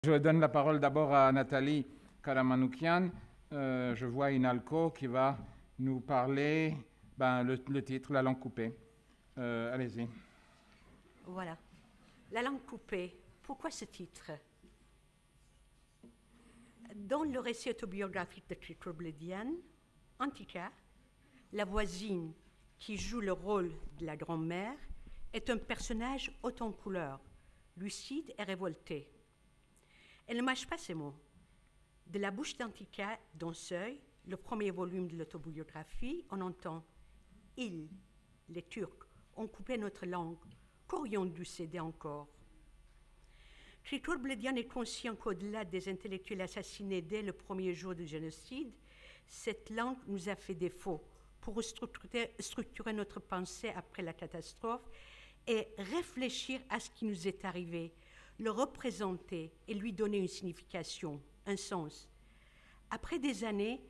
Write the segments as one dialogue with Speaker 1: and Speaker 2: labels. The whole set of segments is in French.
Speaker 1: Je donne la parole d'abord à Nathalie Karamanoukian. Je vois Inalco qui va nous parler le titre, La langue coupée. Allez-y.
Speaker 2: Voilà. La langue coupée. Pourquoi ce titre? Dans le récit autobiographique de Tritour-Bledian, Antika, la voisine qui joue le rôle de la grand-mère, est un personnage haut en couleur, lucide et révolté. Elle ne mâche pas ses mots. De la bouche d'Antika, dans Seuil, le premier volume de l'autobiographie, on entend « Ils, les Turcs, ont coupé notre langue. Qu'aurions dû céder encore ?» Tritour-Bledian est conscient qu'au-delà des intellectuels assassinés dès le premier jour du génocide, cette langue nous a fait défaut pour structurer notre pensée après la catastrophe et réfléchir à ce qui nous est arrivé, le représenter et lui donner une signification, un sens. Après des années,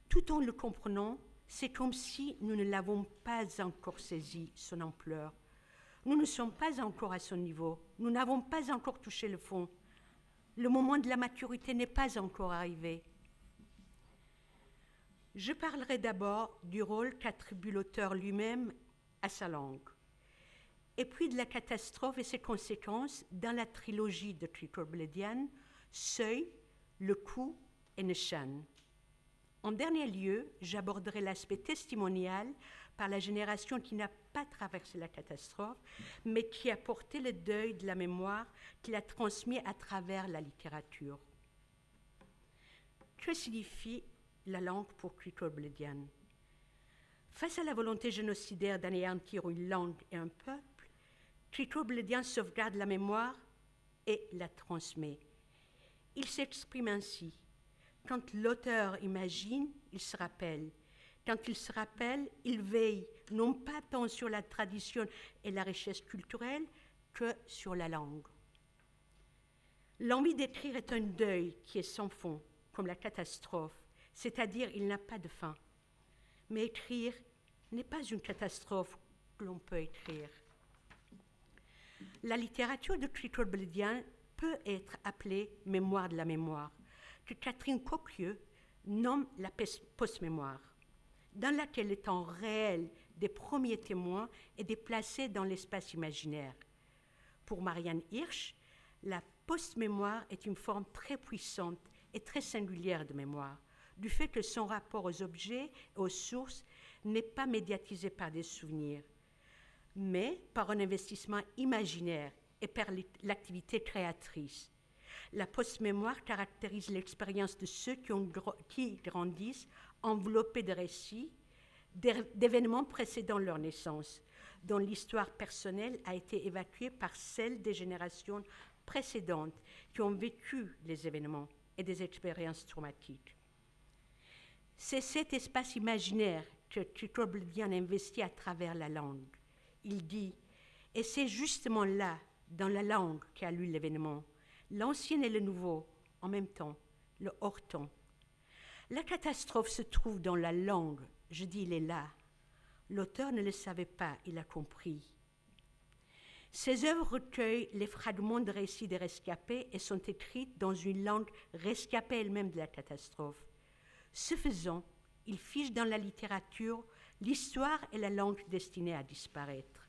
Speaker 2: tout en le comprenant, c'est comme si nous ne l'avons pas encore saisi, son ampleur. Nous ne sommes pas encore à son niveau. Nous n'avons pas encore touché le fond. Le moment de la maturité n'est pas encore arrivé. Je parlerai d'abord du rôle qu'attribue l'auteur lui-même à sa langue, et puis de la catastrophe et ses conséquences dans la trilogie de Tritour-Bledian, Seuil, Le Coup et Neshan. En dernier lieu, j'aborderai l'aspect testimonial par la génération qui n'a pas traversé la catastrophe, mais qui a porté le deuil de la mémoire, qui l'a transmis à travers la littérature. Que signifie la langue pour Tritour-Bledian? Face à la volonté génocidaire d'anéantir une langue et un peuple, Tritour-Bledian sauvegarde la mémoire et la transmet. Il s'exprime ainsi. Quand l'auteur imagine, il se rappelle. Quand il se rappelle, il veille non pas tant sur la tradition et la richesse culturelle que sur la langue. L'envie d'écrire est un deuil qui est sans fond, comme la catastrophe, c'est-à-dire il n'a pas de fin. Mais écrire n'est pas une catastrophe que l'on peut écrire. La littérature de Tritour-Bledian peut être appelée mémoire de la mémoire, que Catherine Coquelieu nomme la post-mémoire, dans laquelle le temps réel des premiers témoins est déplacé dans l'espace imaginaire. Pour Marianne Hirsch, la post-mémoire est une forme très puissante et très singulière de mémoire, du fait que son rapport aux objets et aux sources n'est pas médiatisé par des souvenirs, mais par un investissement imaginaire et par l'activité créatrice. La post-mémoire caractérise l'expérience de ceux qui grandissent enveloppés de récits, d'événements précédant leur naissance, dont l'histoire personnelle a été évacuée par celle des générations précédentes qui ont vécu les événements et des expériences traumatiques. C'est cet espace imaginaire que Tritour-Bledian investit à travers la langue. Il dit « Et c'est justement là, dans la langue, qu'a lu l'événement, l'ancien et le nouveau, en même temps, le hors-temps. La catastrophe se trouve dans la langue, je dis il est là. L'auteur ne le savait pas, il a compris. Ses œuvres recueillent les fragments de récits des rescapés et sont écrites dans une langue rescapée elle-même de la catastrophe. Ce faisant, il fiche dans la littérature l'histoire et la langue destinées à disparaître.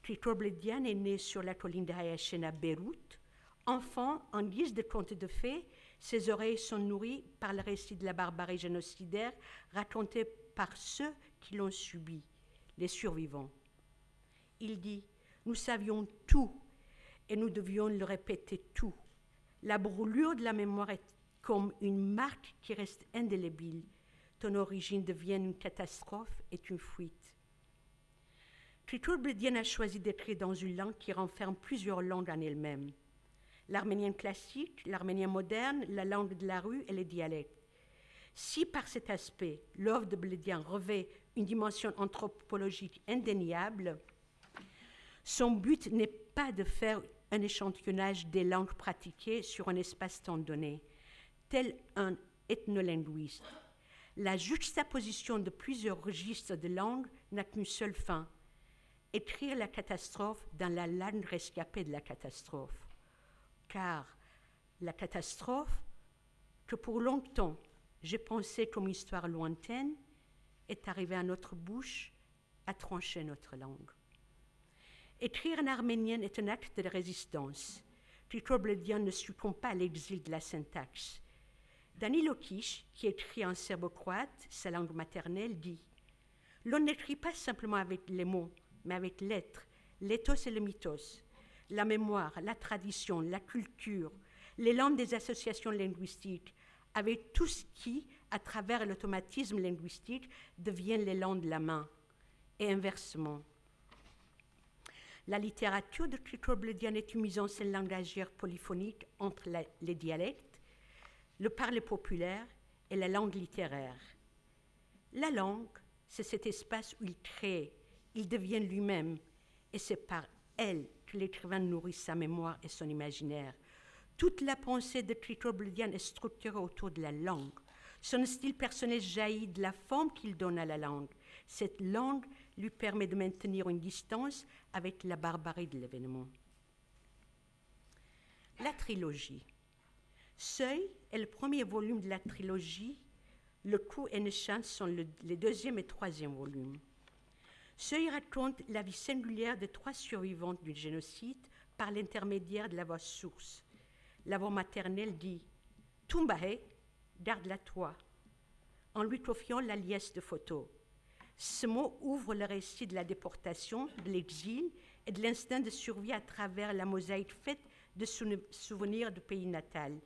Speaker 2: Tritour-Bledian est né sur la colline de Hayashen à Beyrouth. Enfant, en guise de conte de fées, ses oreilles sont nourries par le récit de la barbarie génocidaire raconté par ceux qui l'ont subi, les survivants. Il dit « Nous savions tout et nous devions le répéter tout. La brûlure de la mémoire est comme une marque qui reste indélébile. Ton origine devient une catastrophe et une fuite. » Tritour-Bledian a choisi d'écrire dans une langue qui renferme plusieurs langues en elle-même. L'arménien classique, l'arménien moderne, la langue de la rue et les dialectes. Si par cet aspect, l'œuvre de Bledian revêt une dimension anthropologique indéniable, son but n'est pas de faire un échantillonnage des langues pratiquées sur un espace-temps donné, tel un ethnolinguiste. La juxtaposition de plusieurs registres de langues n'a qu'une seule fin, écrire la catastrophe dans la langue rescapée de la catastrophe. Car La catastrophe, que pour longtemps j'ai pensée comme une histoire lointaine, est arrivée à notre bouche, à trancher notre langue. Écrire en arménien est un acte de résistance. Tritobledian ne succombe pas à l'exil de la syntaxe. Danilo Kish, qui écrit en serbo-croate, sa langue maternelle, dit « L'on n'écrit pas simplement avec les mots, mais avec l'être, l'éthos et le mythos, la mémoire, la tradition, la culture, l'élan des associations linguistiques, avec tout ce qui, à travers l'automatisme linguistique, devient l'élan de la main, et inversement. La littérature de Tritobledian est une mise en scène langagière polyphonique entre les dialectes, le parler populaire et la langue littéraire. La langue, c'est cet espace où il crée, il devient lui-même, et c'est par elle que l'écrivain nourrit sa mémoire et son imaginaire. Toute la pensée de Tritobledian est structurée autour de la langue. Son style personnel jaillit de la forme qu'il donne à la langue. Cette langue lui permet de maintenir une distance avec la barbarie de l'événement. La trilogie. Seuil est le premier volume de la trilogie. Le Coup et Neshan sont les deuxième et troisième volumes. Seuil raconte la vie singulière de 3 survivantes du génocide par l'intermédiaire de la voix source. La voix maternelle dit « Tumbahe, garde-la toi », en lui confiant la liesse de photos. Ce mot ouvre le récit de la déportation, de l'exil et de l'instinct de survie à travers la mosaïque faite de souvenirs du pays natal,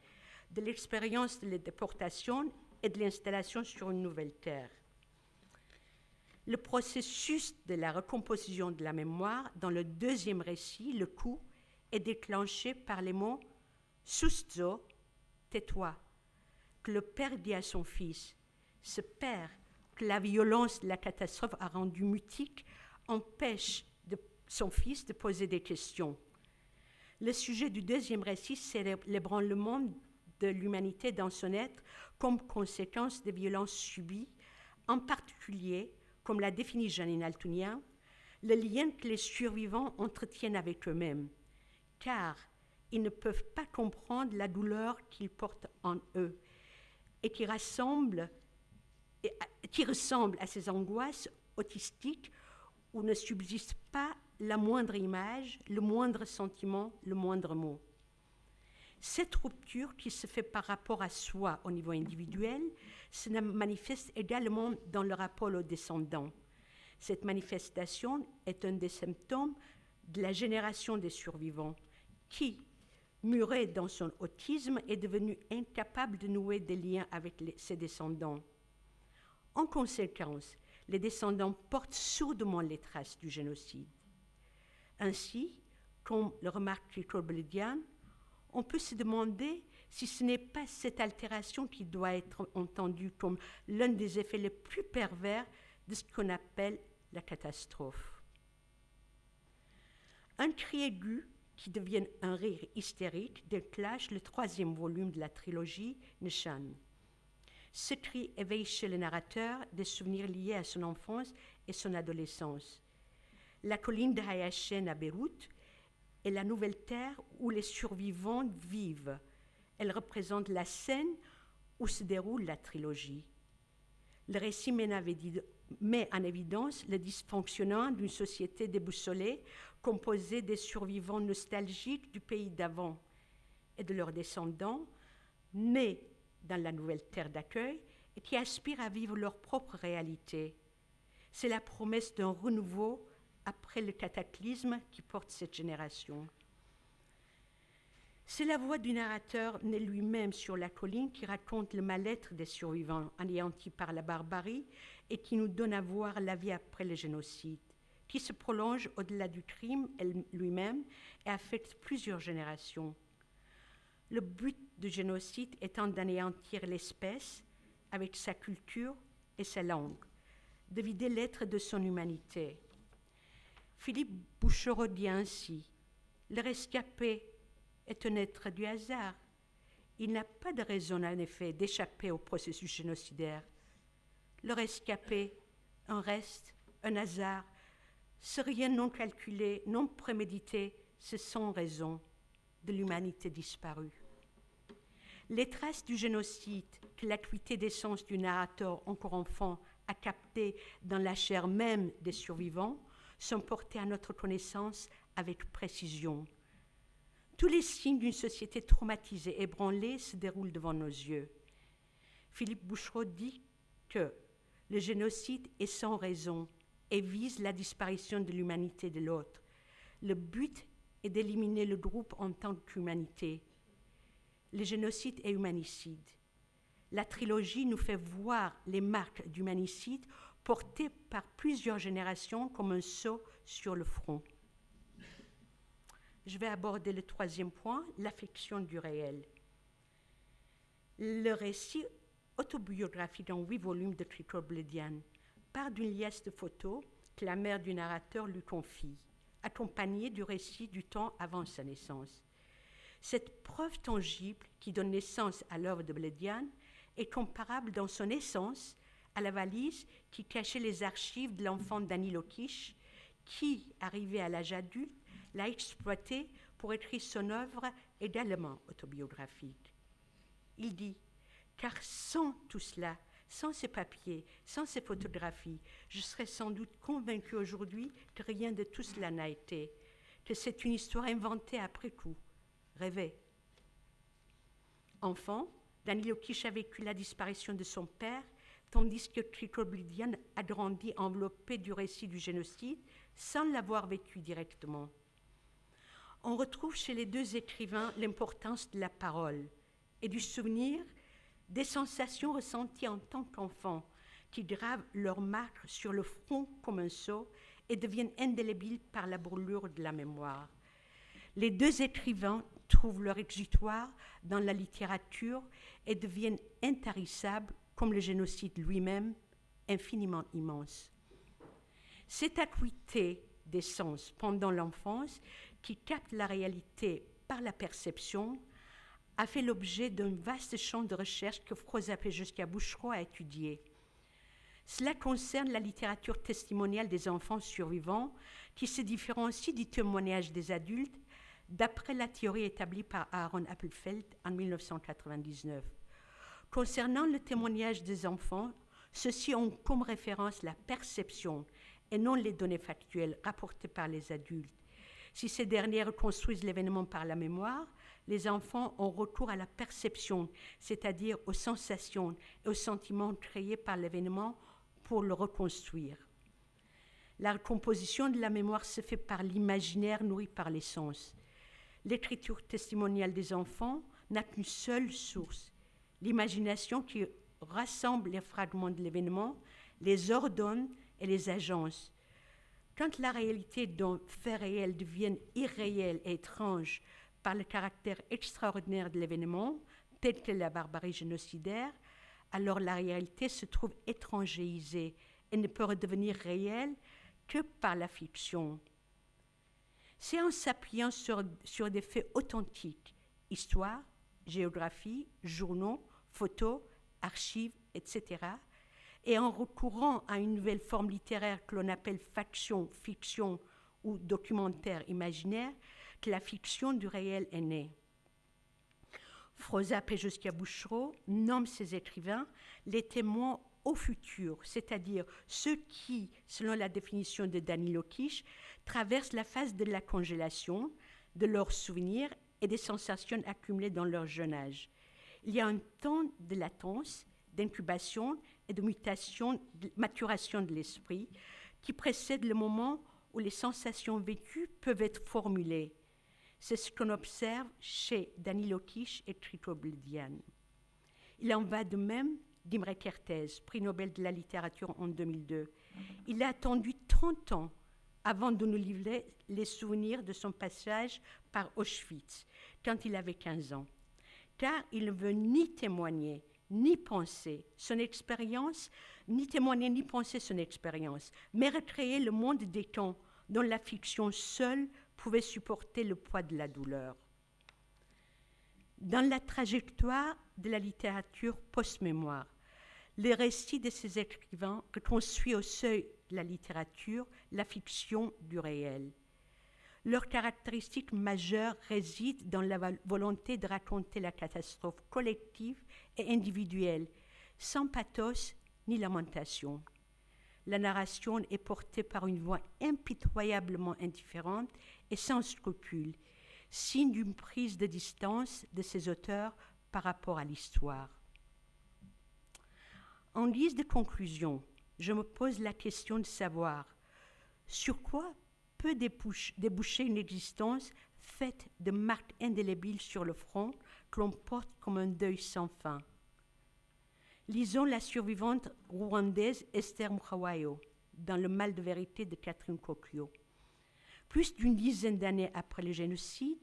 Speaker 2: de l'expérience de la déportation et de l'installation sur une nouvelle terre. Le processus de la recomposition de la mémoire dans le deuxième récit, le coup, est déclenché par les mots « Susto, tais-toi », que le père dit à son fils. Ce père, que la violence de la catastrophe a rendu mutique, empêche son fils de poser des questions. Le sujet du deuxième récit, c'est l'ébranlement de l'humanité dans son être comme conséquence des violences subies, en particulier, comme l'a défini Janine Altounian, le lien que les survivants entretiennent avec eux-mêmes, car ils ne peuvent pas comprendre la douleur qu'ils portent en eux et qui ressemble à ces angoisses autistiques où ne subsiste pas la moindre image, le moindre sentiment, le moindre mot. Cette rupture qui se fait par rapport à soi au niveau individuel se manifeste également dans le rapport aux descendants. Cette manifestation est un des symptômes de la génération des survivants qui, muré dans son autisme, est devenu incapable de nouer des liens avec ses descendants. En conséquence, les descendants portent sourdement les traces du génocide. Ainsi, comme le remarque Tritobledian, on peut se demander si ce n'est pas cette altération qui doit être entendue comme l'un des effets les plus pervers de ce qu'on appelle la catastrophe. Un cri aigu qui devient un rire hystérique déclenche le 3e volume de la trilogie Neshan. Ce cri éveille chez le narrateur des souvenirs liés à son enfance et son adolescence. La colline de Hayashen à Beyrouth est la nouvelle terre où les survivants vivent. Elle représente la scène où se déroule la trilogie. Le récit met en évidence le dysfonctionnement d'une société déboussolée composée des survivants nostalgiques du pays d'avant et de leurs descendants, nés dans la nouvelle terre d'accueil et qui aspirent à vivre leur propre réalité. C'est la promesse d'un renouveau après le cataclysme qui porte cette génération. C'est la voix du narrateur né lui-même sur la colline qui raconte le mal-être des survivants anéantis par la barbarie et qui nous donne à voir la vie après le génocide, qui se prolonge au-delà du crime lui-même et affecte plusieurs générations. Le but du génocide étant d'anéantir l'espèce avec sa culture et sa langue, de vider l'être de son humanité. Philippe Bouchereau dit ainsi « Le rescapé est un être du hasard. Il n'a pas de raison, en effet, d'échapper au processus génocidaire. Le rescapé, un reste, un hasard, ce rien non calculé, non prémédité, c'est sans raison de l'humanité disparue. » Les traces du génocide que l'acuité des sens du narrateur encore enfant a captées dans la chair même des survivants sont portées à notre connaissance avec précision. Tous les signes d'une société traumatisée, ébranlée, se déroulent devant nos yeux. Philippe Bouchereau dit que le génocide est sans raison et vise la disparition de l'humanité de l'autre. Le but est d'éliminer le groupe en tant qu'humanité. Le génocide est humanicide. La trilogie nous fait voir les marques d'humanicide portées par plusieurs générations comme un sceau sur le front. Je vais aborder le troisième point, l'affection du réel. Le récit autobiographique en 8 volumes de Trito Bledian part d'une liasse de photos que la mère du narrateur lui confie, accompagnée du récit du temps avant sa naissance. Cette preuve tangible qui donne naissance à l'œuvre de Bledian est comparable dans son essence à la valise qui cachait les archives de l'enfant Danilo Kish, qui, arrivé à l'âge adulte, l'a exploité pour écrire son œuvre également autobiographique. Il dit « Car sans tout cela, sans ces papiers, sans ces photographies, je serais sans doute convaincu aujourd'hui que rien de tout cela n'a été, que c'est une histoire inventée après coup, rêvée. » Enfant, Danilo Kish a vécu la disparition de son père, tandis que Trito Bledian a grandi enveloppé du récit du génocide sans l'avoir vécu directement. On retrouve chez les deux écrivains l'importance de la parole et du souvenir des sensations ressenties en tant qu'enfants qui gravent leur marque sur le front comme un sceau et deviennent indélébiles par la brûlure de la mémoire. Les deux écrivains trouvent leur exutoire dans la littérature et deviennent intarissables comme le génocide lui-même, infiniment immense. Cette acuité des sens pendant l'enfance qui capte la réalité par la perception a fait l'objet d'un vaste champ de recherche que Froza Pejoska Bouchereau a étudié. Cela concerne la littérature testimoniale des enfants survivants qui se différencie du témoignage des adultes d'après la théorie établie par Aaron Appelfeld en 1999. Concernant le témoignage des enfants, ceux-ci ont comme référence la perception et non les données factuelles rapportées par les adultes. Si ces derniers reconstruisent l'événement par la mémoire, les enfants ont recours à la perception, c'est-à-dire aux sensations et aux sentiments créés par l'événement pour le reconstruire. La recomposition de la mémoire se fait par l'imaginaire nourri par les sens. L'écriture testimoniale des enfants n'a qu'une seule source, l'imagination qui rassemble les fragments de l'événement, les ordonne et les agence. Quand la réalité d'un fait réel devient irréelle et étrange par le caractère extraordinaire de l'événement, tel que la barbarie génocidaire, alors la réalité se trouve étrangéisée et ne peut redevenir réelle que par la fiction. C'est en s'appuyant sur des faits authentiques, histoire, géographie, journaux, photos, archives, etc., et en recourant à une nouvelle forme littéraire que l'on appelle fiction ou documentaire imaginaire, que la fiction du réel est née. Froza Pejoska Bouchereau nomme ses écrivains les témoins au futur, c'est-à-dire ceux qui, selon la définition de Danilo Kish, traversent la phase de la congélation, de leurs souvenirs et des sensations accumulées dans leur jeune âge. Il y a un temps de latence, d'incubation et de maturation de l'esprit qui précède le moment où les sensations vécues peuvent être formulées. C'est ce qu'on observe chez Danilo Kish et Trito Bledian. Il en va de même d'Imre Kertész, prix Nobel de la littérature en 2002. Il a attendu 30 ans avant de nous livrer les souvenirs de son passage par Auschwitz, quand il avait 15 ans. Car il ne veut ni témoigner, ni penser son expérience, ni témoigner, ni penser son expérience, mais recréer le monde des temps dont la fiction seule pouvait supporter le poids de la douleur. Dans la trajectoire de la littérature post-mémoire, les récits de ces écrivains reconstruisent au seuil de la littérature la fiction du réel. Leur caractéristique majeure réside dans la volonté de raconter la catastrophe collective et individuelle, sans pathos ni lamentation. La narration est portée par une voix impitoyablement indifférente et sans scrupule, signe d'une prise de distance de ces auteurs par rapport à l'histoire. En guise de conclusion, je me pose la question de savoir sur quoi peut déboucher une existence faite de marques indélébiles sur le front que l'on porte comme un deuil sans fin. Lisons la survivante rwandaise Esther Mukhawayo dans Le mal de vérité de Catherine Koklio. Plus d'une dizaine d'années après le génocide,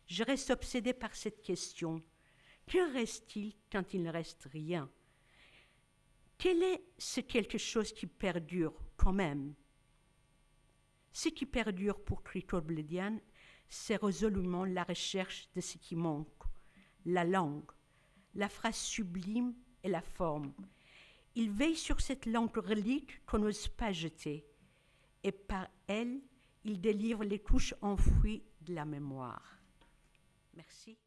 Speaker 2: je reste obsédée par cette question. Que reste-t-il quand il ne reste rien? Quel est ce quelque chose qui perdure quand même? Ce qui perdure pour Krikor Bledian, c'est résolument la recherche de ce qui manque, la langue, la phrase sublime et la forme. Il veille sur cette langue relique qu'on n'ose pas jeter, et par elle, il délivre les couches enfouies de la mémoire. Merci.